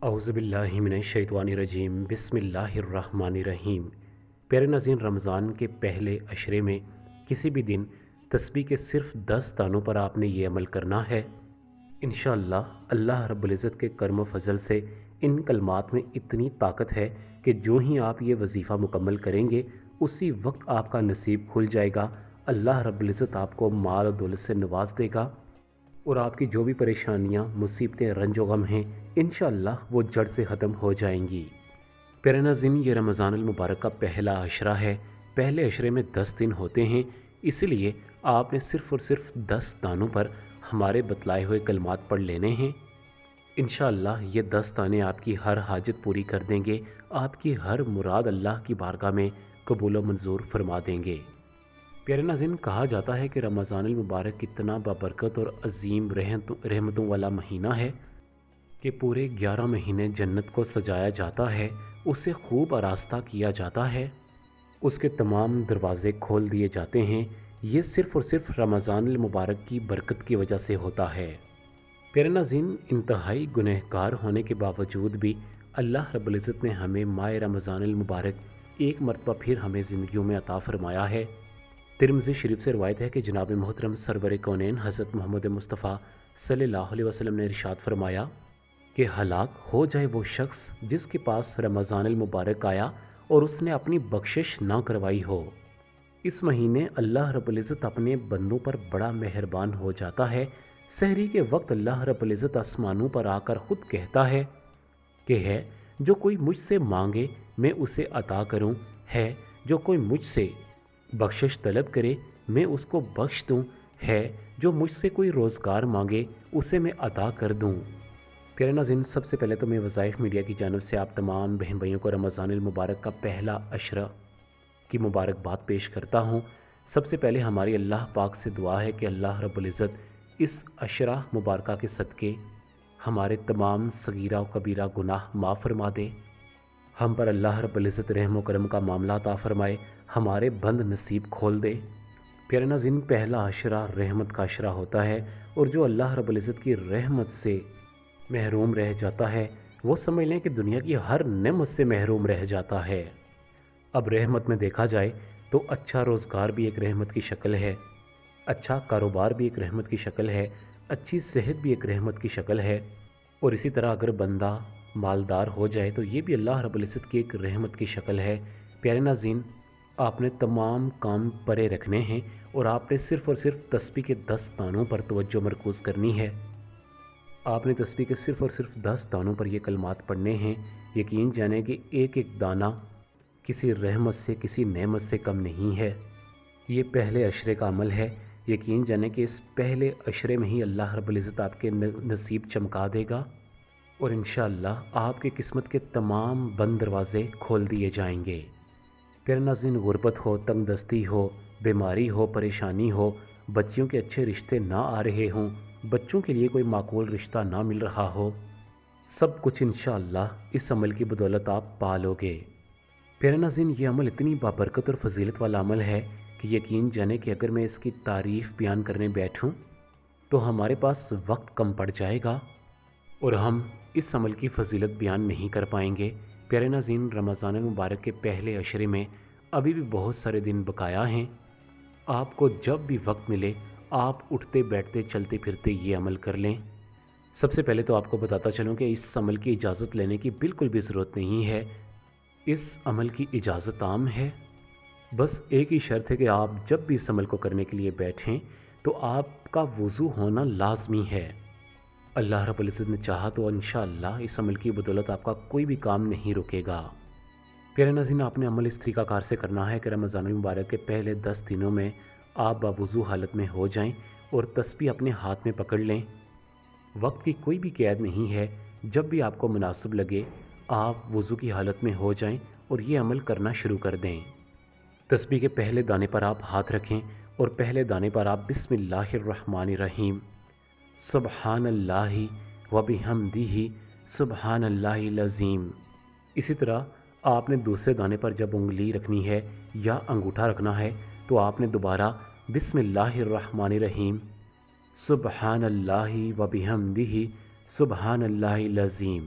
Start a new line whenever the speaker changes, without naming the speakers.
اعوذ باللہ من الشیطان الرجیم بسم اللہ الرحمن الرحیم۔ پیارے ناظرین، رمضان کے پہلے عشرے میں کسی بھی دن تسبیح کے صرف 10 دانوں پر آپ نے یہ عمل کرنا ہے۔ انشاءاللہ اللہ رب العزت کے کرم و فضل سے ان کلمات میں اتنی طاقت ہے کہ جو ہی آپ یہ وظیفہ مکمل کریں گے اسی وقت آپ کا نصیب کھل جائے گا۔ اللہ رب العزت آپ کو مال و دولت سے نواز دے گا اور آپ کی جو بھی پریشانیاں، مصیبتیں، رنج و غم ہیں انشاءاللہ وہ جڑ سے ختم ہو جائیں گی۔ پیارے ناظرین، یہ رمضان المبارک کا پہلا عشرہ ہے۔ پہلے عشرے میں 10 دن ہوتے ہیں، اس لیے آپ نے صرف اور صرف 10 دانوں پر ہمارے بتلائے ہوئے کلمات پڑھ لینے ہیں۔ انشاءاللہ یہ 10 دانے آپ کی ہر حاجت پوری کر دیں گے، آپ کی ہر مراد اللہ کی بارگاہ میں قبول و منظور فرما دیں گے۔ پیارے ناظرین، کہا جاتا ہے کہ رمضان المبارک اتنا بابرکت اور عظیم رحمتوں والا مہینہ ہے کہ پورے 11 مہینے جنت کو سجایا جاتا ہے، اسے خوب آراستہ کیا جاتا ہے، اس کے تمام دروازے کھول دیے جاتے ہیں۔ یہ صرف اور صرف رمضان المبارک کی برکت کی وجہ سے ہوتا ہے۔ پیارے ناظرین، انتہائی گنہگار ہونے کے باوجود بھی اللہ رب العزت نے ہمیں ماہ رمضان المبارک ایک مرتبہ پھر ہمیں زندگیوں میں عطا فرمایا ہے۔ ترمذی شریف سے روایت ہے کہ جناب محترم سرور کونین حضرت محمد مصطفیٰ صلی اللہ علیہ وسلم نے ارشاد فرمایا کہ ہلاک ہو جائے وہ شخص جس کے پاس رمضان المبارک آیا اور اس نے اپنی بخشش نہ کروائی ہو۔ اس مہینے اللہ رب العزت اپنے بندوں پر بڑا مہربان ہو جاتا ہے۔ سحری کے وقت اللہ رب العزت آسمانوں پر آ کر خود کہتا ہے کہ ہے جو کوئی مجھ سے مانگے میں اسے عطا کروں، ہے جو کوئی مجھ سے بخشش طلب کرے میں اس کو بخش دوں، ہے جو مجھ سے کوئی روزگار مانگے اسے میں عطا کر دوں۔ پیارے ناظرین، سب سے پہلے تو میں وظائف میڈیا کی جانب سے آپ تمام بہن بھائیوں کو رمضان المبارک کا پہلا عشرہ کی مبارکباد پیش کرتا ہوں۔ سب سے پہلے ہماری اللہ پاک سے دعا ہے کہ اللہ رب العزت اس عشرہ مبارکہ کے صدقے ہمارے تمام صغیرہ و کبیرہ گناہ معاف فرما دے، ہم پر اللہ رب العزت رحم و کرم کا معاملہ عطا فرمائے، ہمارے بند نصیب کھول دے۔ پیارے ناظرین، پہلا عشرہ رحمت کا عشرہ ہوتا ہے، اور جو اللہ رب العزت کی رحمت سے محروم رہ جاتا ہے وہ سمجھ لیں کہ دنیا کی ہر نعمت سے محروم رہ جاتا ہے۔ اب رحمت میں دیکھا جائے تو اچھا روزگار بھی ایک رحمت کی شکل ہے، اچھا کاروبار بھی ایک رحمت کی شکل ہے، اچھی صحت بھی ایک رحمت کی شکل ہے، اور اسی طرح اگر بندہ مالدار ہو جائے تو یہ بھی اللہ رب العزت کی ایک رحمت کی شکل ہے۔ پیارے ناظرین، آپ نے تمام کام پرے رکھنے ہیں اور آپ نے صرف اور صرف تسبیح کے 10 دانوں پر توجہ مرکوز کرنی ہے۔ آپ نے تسبیح کے صرف اور صرف 10 دانوں پر یہ کلمات پڑھنے ہیں۔ یقین جانیں کہ ایک ایک دانہ کسی رحمت سے، کسی نعمت سے کم نہیں ہے۔ یہ پہلے عشرے کا عمل ہے۔ یقین جانیں کہ اس پہلے عشرے میں ہی اللہ رب العزت آپ کے نصیب چمکا دے گا اور انشاءاللہ آپ کی قسمت کے تمام بند دروازے کھول دیے جائیں گے۔ پیارے ناظرین، غربت ہو، تنگ دستی ہو، بیماری ہو، پریشانی ہو، بچیوں کے اچھے رشتے نہ آ رہے ہوں، بچوں کے لیے کوئی معقول رشتہ نہ مل رہا ہو، سب کچھ انشاءاللہ اس عمل کی بدولت آپ پا لو گے۔ پیارے ناظرین، یہ عمل اتنی بابرکت اور فضیلت والا عمل ہے کہ یقین جانے کہ اگر میں اس کی تعریف بیان کرنے بیٹھوں تو ہمارے پاس وقت کم پڑ جائے گا اور ہم اس عمل کی فضیلت بیان نہیں کر پائیں گے۔ پیارے ناظرین، رمضان المبارک کے پہلے عشرے میں ابھی بھی بہت سارے دن بقایا ہیں۔ آپ کو جب بھی وقت ملے آپ اٹھتے بیٹھتے چلتے پھرتے یہ عمل کر لیں۔ سب سے پہلے تو آپ کو بتاتا چلوں کہ اس عمل کی اجازت لینے کی بالکل بھی ضرورت نہیں ہے۔ اس عمل کی اجازت عام ہے، بس ایک ہی شرط ہے کہ آپ جب بھی اس عمل کو کرنے کے لیے بیٹھیں تو آپ کا وضو ہونا لازمی ہے۔ اللہ رب العزت نے چاہا تو انشاءاللہ اس عمل کی بدولت آپ کا کوئی بھی کام نہیں رکے گا۔ پیارے ناظرین، آپ نے عمل اس طریقہ کار سے کرنا ہے کہ رمضان المبارک کے پہلے 10 دنوں میں آپ باوضو حالت میں ہو جائیں اور تسبیح اپنے ہاتھ میں پکڑ لیں۔ وقت کی کوئی بھی قید نہیں ہے، جب بھی آپ کو مناسب لگے آپ وضو کی حالت میں ہو جائیں اور یہ عمل کرنا شروع کر دیں۔ تسبیح کے پہلے دانے پر آپ ہاتھ رکھیں اور پہلے دانے پر آپ بسم اللہ الرحمن الرحیم سبحان اللہ و بحمدہ سبحان اللہ العظیم، اسی طرح آپ نے دوسرے دانے پر جب انگلی رکھنی ہے یا انگوٹھا رکھنا ہے تو آپ نے دوبارہ بسم اللہ الرحمن الرحیم سبحان اللہ و بحمدہ سبحان اللہ العظیم،